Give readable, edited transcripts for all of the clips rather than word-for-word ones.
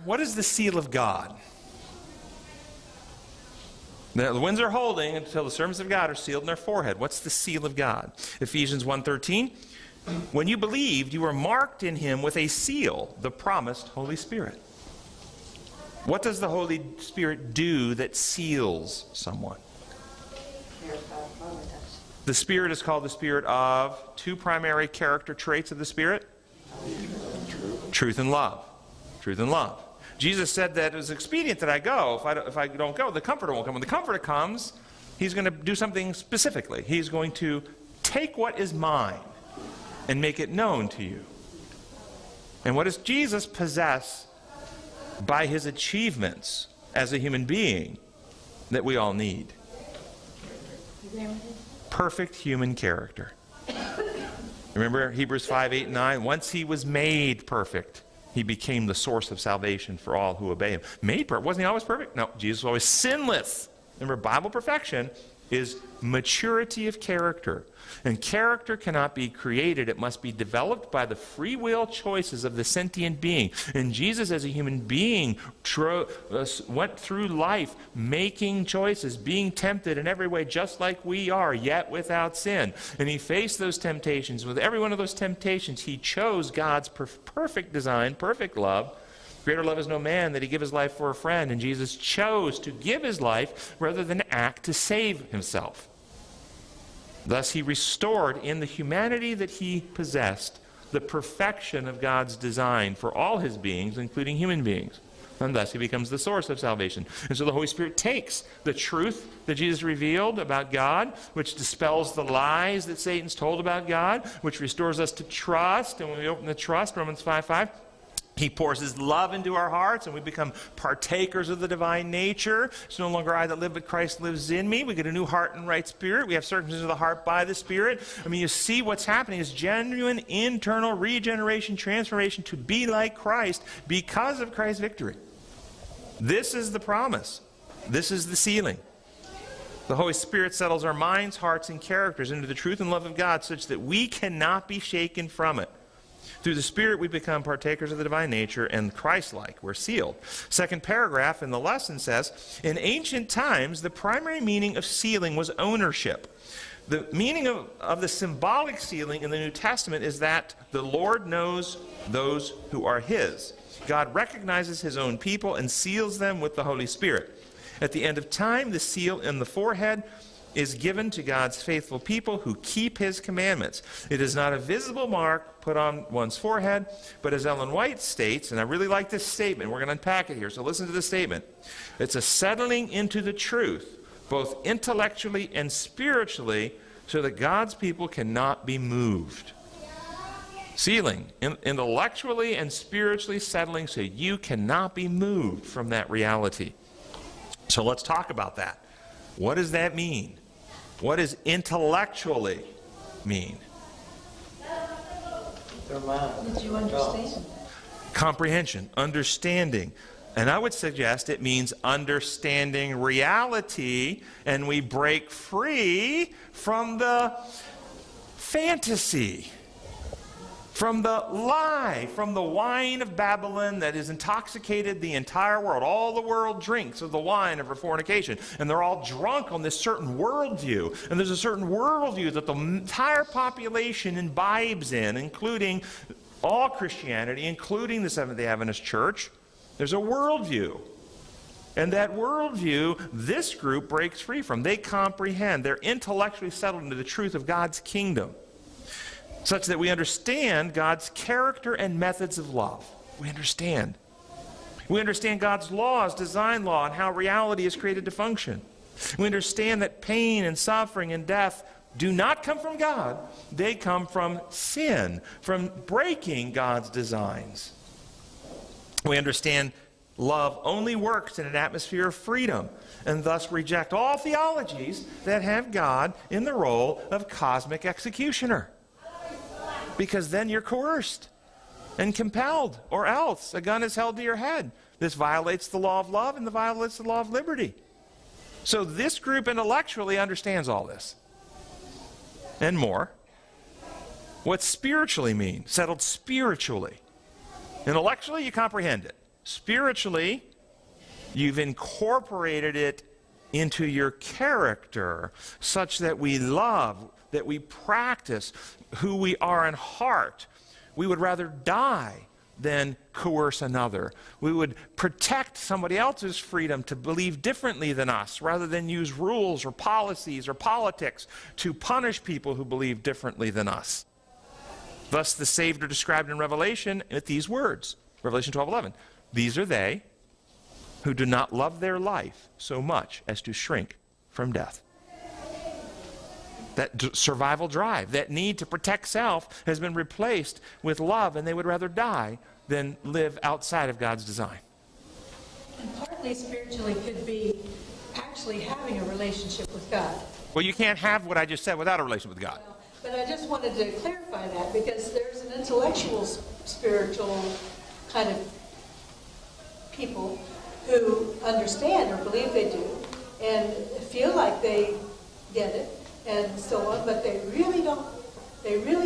What is the seal of God? The winds are holding until the servants of God are sealed in their forehead. What's the seal of God? Ephesians 1:13. When you believed, you were marked in him with a seal, the promised Holy Spirit. What does the Holy Spirit do that seals someone? The Spirit is called the Spirit of two primary character traits of the Spirit. Truth and love. Truth and love. Jesus said that it was expedient that I go. If I don't go, the Comforter won't come. When the Comforter comes, he's going to do something specifically. He's going to take what is mine and make it known to you. And what does Jesus possess by his achievements as a human being that we all need? Perfect human character. Remember Hebrews 5:8-9? Once he was made perfect, he became the source of salvation for all who obey him. Made perfect. Wasn't he always perfect? No, Jesus was always sinless. Remember, Bible perfection is maturity of character. And character cannot be created. It must be developed by the free will choices of the sentient being. And Jesus, as a human being, went through life making choices, being tempted in every way just like we are, yet without sin. And he faced those temptations. With every one of those temptations, he chose God's perfect design, perfect love. Greater love is no man that he give his life for a friend. And Jesus chose to give his life rather than act to save himself. Thus he restored in the humanity that he possessed the perfection of God's design for all his beings, including human beings. And thus he becomes the source of salvation. And so the Holy Spirit takes the truth that Jesus revealed about God, which dispels the lies that Satan's told about God, which restores us to trust. And when we open the trust, Romans 5:5, he pours his love into our hearts, and we become partakers of the divine nature. It's no longer I that live, but Christ lives in me. We get a new heart and right spirit. We have circumcision of the heart by the Spirit. I mean, you see what's happening is genuine internal regeneration, transformation to be like Christ because of Christ's victory. This is the promise. This is the sealing. The Holy Spirit settles our minds, hearts, and characters into the truth and love of God such that we cannot be shaken from it. Through the Spirit, we become partakers of the divine nature and Christ-like. We're sealed. Second paragraph in the lesson says, in ancient times, the primary meaning of sealing was ownership. The meaning of the symbolic sealing in the New Testament is that the Lord knows those who are his. God recognizes his own people and seals them with the Holy Spirit. At the end of time, the seal in the forehead is given to God's faithful people who keep his commandments. It is not a visible mark put on one's forehead, but as Ellen White states, and I really like this statement, we're going to unpack it here, so listen to this statement. It's a settling into the truth, both intellectually and spiritually, so that God's people cannot be moved. Sealing, intellectually and spiritually settling so you cannot be moved from that reality. So let's talk about that. What does that mean? What does intellectually mean? Did you understand? Comprehension, understanding. And I would suggest it means understanding reality, and we break free from the fantasy, from the lie, from the wine of Babylon that has intoxicated the entire world. All the world drinks of the wine of her fornication, and they're all drunk on this certain worldview. And there's a certain worldview that the entire population imbibes in, including all Christianity, including the Seventh-day Adventist Church. There's a worldview. And that worldview, this group breaks free from. They comprehend. They're intellectually settled into the truth of God's kingdom, such that we understand God's character and methods of love. We understand. We understand God's laws, design law, and how reality is created to function. We understand that pain and suffering and death do not come from God. They come from sin, from breaking God's designs. We understand love only works in an atmosphere of freedom, and thus reject all theologies that have God in the role of cosmic executioner. Because then you're coerced and compelled, or else a gun is held to your head. This violates the law of love and violates the law of liberty. So this group intellectually understands all this and more. What spiritually means, settled spiritually. Intellectually, you comprehend it. spiritually, you've incorporated it into your character such that we love, that we practice who we are in heart. We would rather die than coerce another. We would protect somebody else's freedom to believe differently than us rather than use rules or policies or politics to punish people who believe differently than us. Thus the saved are described in Revelation with these words, Revelation 12:11. These are they who do not love their life so much as to shrink from death. That survival drive, that need to protect self has been replaced with love, and they would rather die than live outside of God's design. And partly spiritually could be actually having a relationship with God. Well, you can't have what I just said without a relationship with God. But I just wanted to clarify that, because there's an intellectual, spiritual kind of people who understand or believe they do and feel like they get it and so on, but they really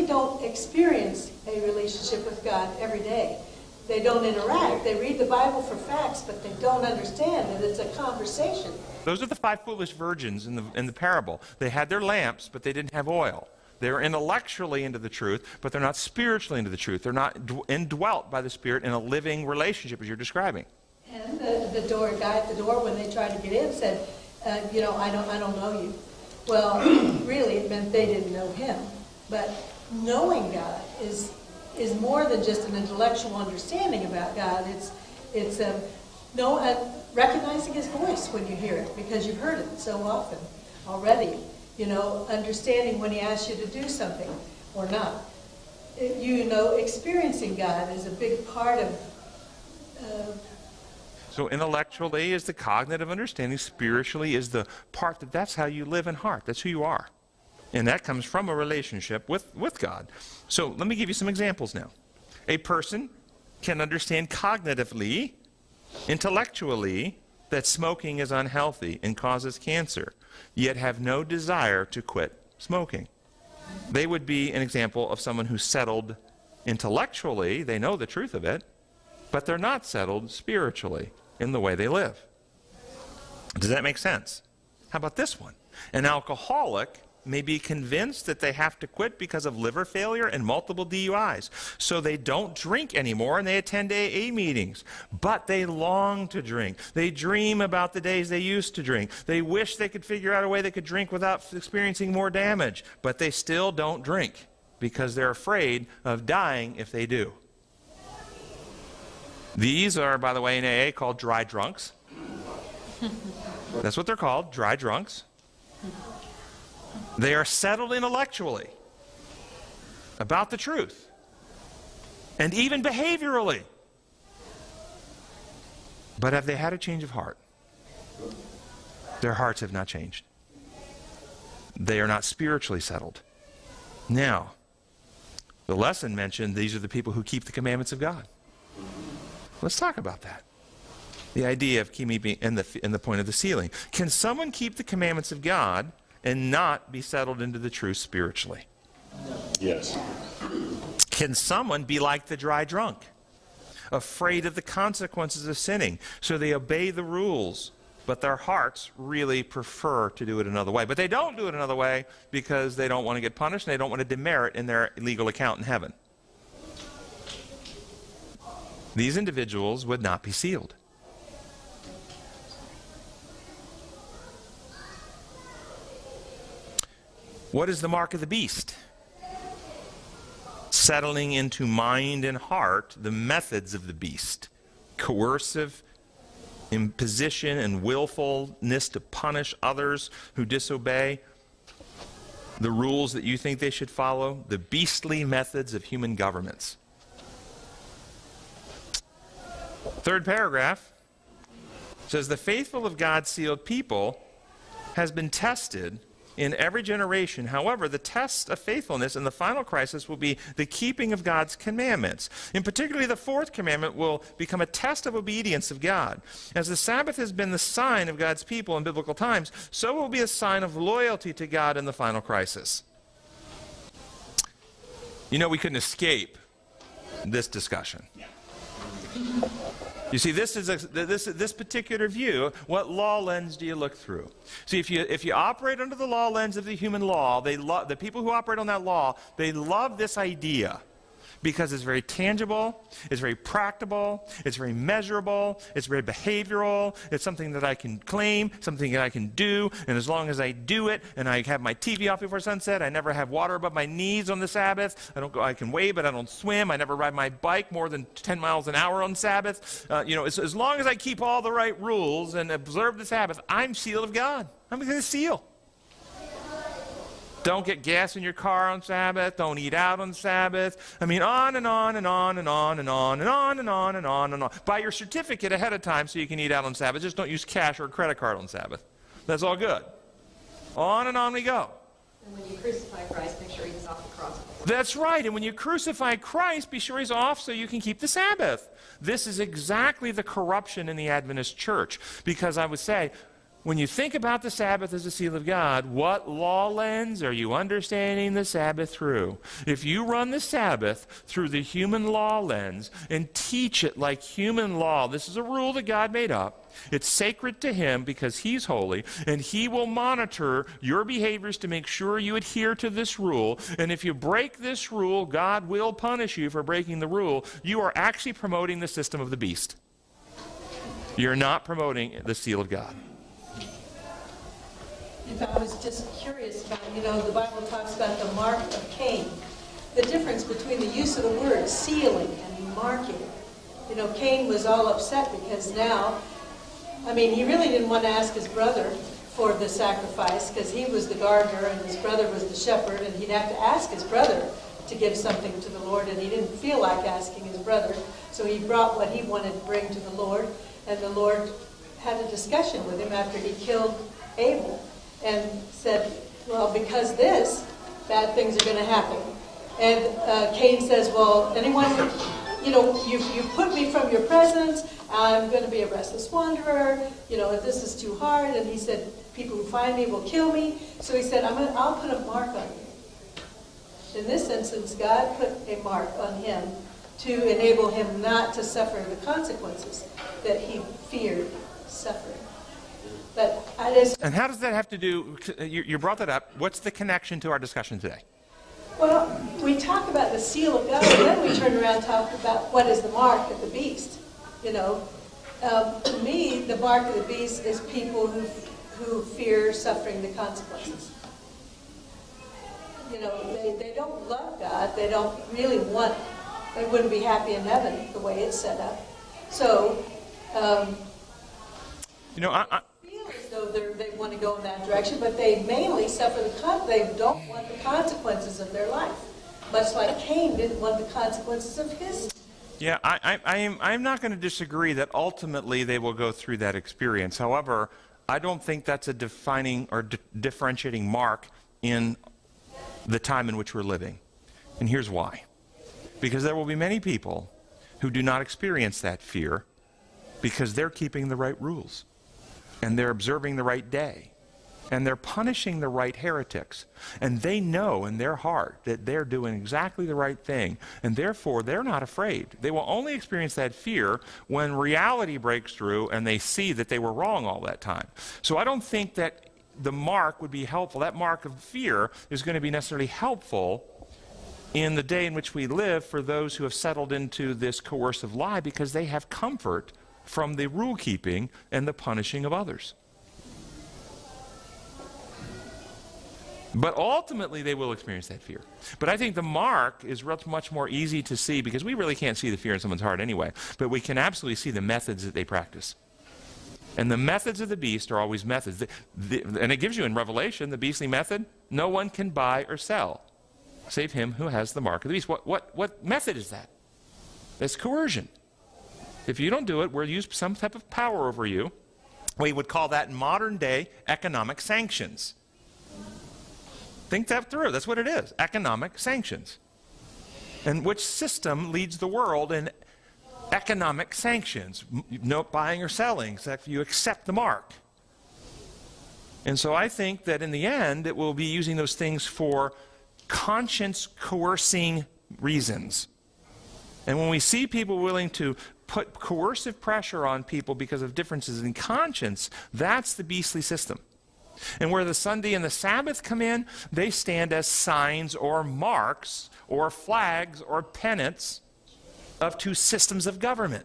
don't experience a relationship with God every day. They don't interact. They read the Bible for facts, but they don't understand that it's a conversation. Those are the 5 foolish virgins in the parable. They had their lamps, but they didn't have oil. They're intellectually into the truth, but they're not spiritually into the truth. They're not indwelt by the Spirit in a living relationship, as you're describing. And the guy at the door, when they tried to get in, said, I don't know you. Well, really, it meant they didn't know him. But knowing God is more than just an intellectual understanding about God. It's recognizing his voice when you hear it, because you've heard it so often already. Understanding when he asks you to do something or not. Experiencing God is a big part of... So intellectually is the cognitive understanding. Spiritually is the part that's how you live in heart. That's who you are. And that comes from a relationship with God. So let me give you some examples now. A person can understand cognitively, intellectually, that smoking is unhealthy and causes cancer, yet have no desire to quit smoking. They would be an example of someone who's settled intellectually. They know the truth of it, but they're not settled spiritually in the way they live. Does that make sense? How about this one? An alcoholic may be convinced that they have to quit because of liver failure and multiple DUIs. So they don't drink anymore and they attend AA meetings. But they long to drink. They dream about the days they used to drink. They wish they could figure out a way they could drink without experiencing more damage. But they still don't drink because they're afraid of dying if they do. These are, by the way, in AA called dry drunks. That's what they're called, dry drunks. They are settled intellectually about the truth and even behaviorally. But have they had a change of heart? Their hearts have not changed. They are not spiritually settled. Now, the lesson mentioned these are the people who keep the commandments of God. Let's talk about that. The idea of keeping in the point of the sealing. Can someone keep the commandments of God and not be settled into the truth spiritually? Yes. Can someone be like the dry drunk, afraid of the consequences of sinning, so they obey the rules, but their hearts really prefer to do it another way? But they don't do it another way because they don't want to get punished and they don't want to demerit in their legal account in heaven. These individuals would not be sealed. What is the mark of the beast? Settling into mind and heart the methods of the beast. Coercive imposition and willfulness to punish others who disobey the rules that you think they should follow. The beastly methods of human governments. Third paragraph says, the faithful of God sealed people has been tested in every generation. However, the test of faithfulness in the final crisis will be the keeping of God's commandments. In particular, the fourth commandment will become a test of obedience of God. As the Sabbath has been the sign of God's people in biblical times, so will be a sign of loyalty to God in the final crisis. You know, we couldn't escape this discussion. You see, this particular view, what law lens do you look through? See, if you operate under the law lens of the human law, the people who operate on that law, they love this idea because it's very tangible, it's very practical, it's very measurable, it's very behavioral, it's something that I can claim, something that I can do, and as long as I do it, and I have my TV off before sunset, I never have water above my knees on the Sabbath, I can wade, but I don't swim, I never ride my bike more than 10 miles an hour on Sabbath, as long as I keep all the right rules and observe the Sabbath, I'm sealed of God. I'm going to seal. Don't get gas in your car on Sabbath. Don't eat out on Sabbath. I mean, on and on and on and on and on and on and on and on and on. Buy your certificate ahead of time so you can eat out on Sabbath. Just don't use cash or a credit card on Sabbath. That's all good. On and on we go. And when you crucify Christ, make sure he's off the cross. That's right. And when you crucify Christ, be sure he's off so you can keep the Sabbath. This is exactly the corruption in the Adventist church. Because I would say, when you think about the Sabbath as a seal of God, what law lens are you understanding the Sabbath through? If you run the Sabbath through the human law lens and teach it like human law, this is a rule that God made up. It's sacred to him because he's holy, and he will monitor your behaviors to make sure you adhere to this rule. And if you break this rule, God will punish you for breaking the rule. You are actually promoting the system of the beast. You're not promoting the seal of God. If I was just curious about, the Bible talks about the mark of Cain. The difference between the use of the word sealing and marking. Cain was all upset because now, he really didn't want to ask his brother for the sacrifice because he was the gardener and his brother was the shepherd, and he'd have to ask his brother to give something to the Lord, and he didn't feel like asking his brother. So he brought what he wanted to bring to the Lord, and the Lord had a discussion with him after he killed Abel. And said, well, because this, bad things are going to happen. And Cain says, well, anyone, you've put me from your presence. I'm going to be a restless wanderer. This is too hard. And he said, people who find me will kill me. So he said, I'll put a mark on you. In this instance, God put a mark on him to enable him not to suffer the consequences that he feared suffering. But and how does that have to do, you brought that up, what's the connection to our discussion today? Well, we talk about the seal of God, and then we turn around and talk about what is the mark of the beast. To me, the mark of the beast is people who fear suffering the consequences. They don't love God. They don't really they wouldn't be happy in heaven the way it's set up. So, as though they want to go in that direction, but they mainly suffer they don't want the consequences of their life, much like Cain didn't want the consequences of his. Yeah, I'm not going to disagree that ultimately they will go through that experience. However, I don't think that's a defining or differentiating mark in the time in which we're living. And here's why. Because there will be many people who do not experience that fear because they're keeping the right rules. And they're observing the right day. And they're punishing the right heretics. And they know in their heart that they're doing exactly the right thing. And therefore, they're not afraid. They will only experience that fear when reality breaks through and they see that they were wrong all that time. So I don't think that the mark would be helpful. That mark of fear is going to be necessarily helpful in the day in which we live for those who have settled into this coercive lie because they have comfort from the rule keeping and the punishing of others. But ultimately they will experience that fear. But I think the mark is much more easy to see because we really can't see the fear in someone's heart anyway, but we can absolutely see the methods that they practice. And the methods of the beast are always methods. And it gives you in Revelation the beastly method: no one can buy or sell save him who has the mark of the beast. What method is that? That's coercion. If you don't do it, we'll use some type of power over you. We would call that in modern day economic sanctions. Think that through. That's what it is. Economic sanctions. And which system leads the world in economic sanctions? No buying or selling, except you accept the mark. And so I think that in the end, it will be using those things for conscience coercing reasons. And when we see people willing to put coercive pressure on people because of differences in conscience, that's the beastly system. And where the Sunday and the Sabbath come in, they stand as signs or marks or flags or pennants of two systems of government.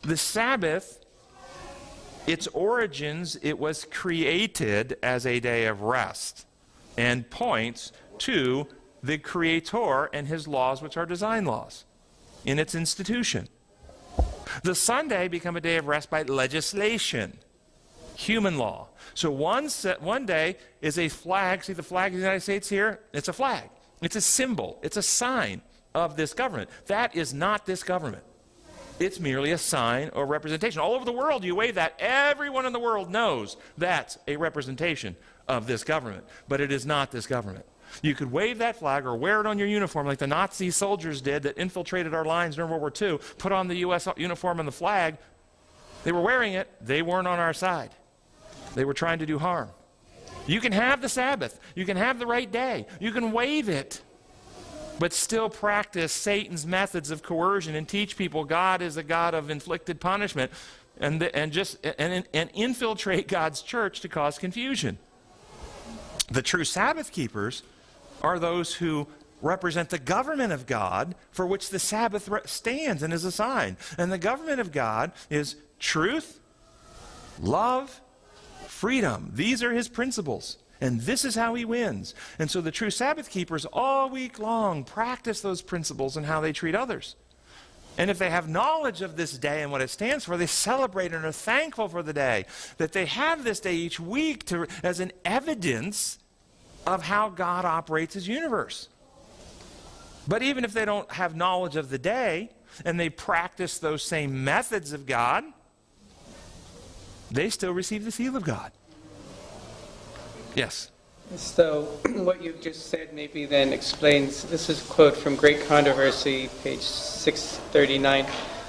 The Sabbath, its origins, it was created as a day of rest and points to the Creator and his laws, which are design laws, in its institution. The Sunday become a day of rest by legislation, human law. So one day is a flag. See the flag of the United States here? It's a flag. It's a symbol. It's a sign of this government. That is not this government. It's merely a sign or representation. All over the world, you wave that. Everyone in the world knows that's a representation of this government. But it is not this government. You could wave that flag or wear it on your uniform like the Nazi soldiers did that infiltrated our lines during World War II, put on the U.S. uniform and the flag. They were wearing it. They weren't on our side. They were trying to do harm. You can have the Sabbath. You can have the right day. You can wave it, but still practice Satan's methods of coercion and teach people God is a God of inflicted punishment and infiltrate God's church to cause confusion. The true Sabbath keepers are those who represent the government of God for which the Sabbath stands and is a sign. And the government of God is truth, love, freedom. These are his principles. And this is how he wins. And so the true Sabbath keepers all week long practice those principles and how they treat others. And if they have knowledge of this day and what it stands for, they celebrate and are thankful for the day. That they have this day each week as an evidence of how God operates his universe. But even if they don't have knowledge of the day and they practice those same methods of God, they still receive the seal of God. Yes? So what you've just said maybe then explains, this is a quote from Great Controversy, page 639.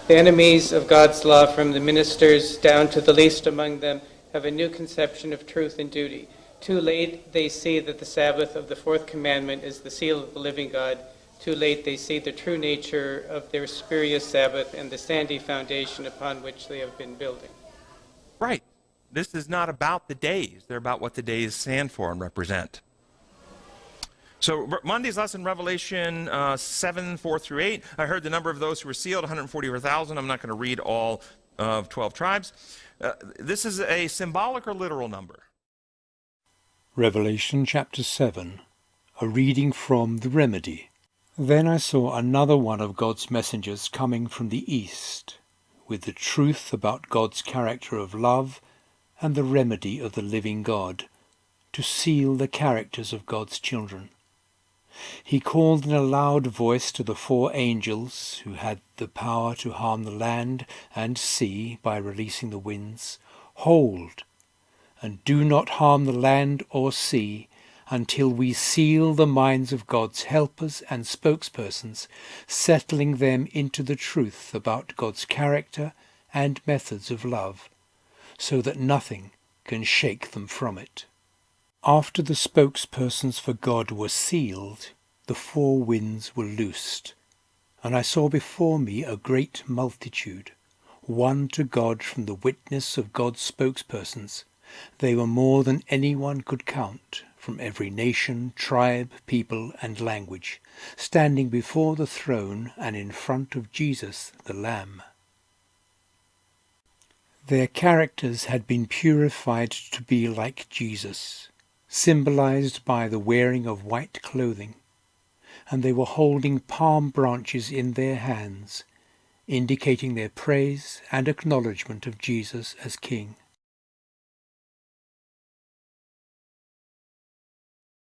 The enemies of God's law, from the ministers down to the least among them, have a new conception of truth and duty. Too late they see that the Sabbath of the fourth commandment is the seal of the living God. Too late they see the true nature of their spurious Sabbath and the sandy foundation upon which they have been building. Right. This is not about the days. They're about what the days stand for and represent. So Monday's lesson, Revelation 7, 4 through 8. I heard the number of those who were sealed, 144,000. I'm not going to read all of 12 tribes. This is a symbolic or literal number. Revelation chapter 7, a reading from the Remedy. Then I saw another one of God's messengers coming from the east, with the truth about God's character of love and the remedy of the living God, to seal the characters of God's children. He called in a loud voice to the 4 angels who had the power to harm the land and sea by releasing the winds, "Hold, and do not harm the land or sea until we seal the minds of God's helpers and spokespersons, settling them into the truth about God's character and methods of love, so that nothing can shake them from it." After the spokespersons for God were sealed, the 4 winds were loosed, and I saw before me a great multitude, one to God from the witness of God's spokespersons. They were more than anyone could count, from every nation, tribe, people, and language, standing before the throne and in front of Jesus the Lamb. Their characters had been purified to be like Jesus, symbolized by the wearing of white clothing, and they were holding palm branches in their hands, indicating their praise and acknowledgement of Jesus as King.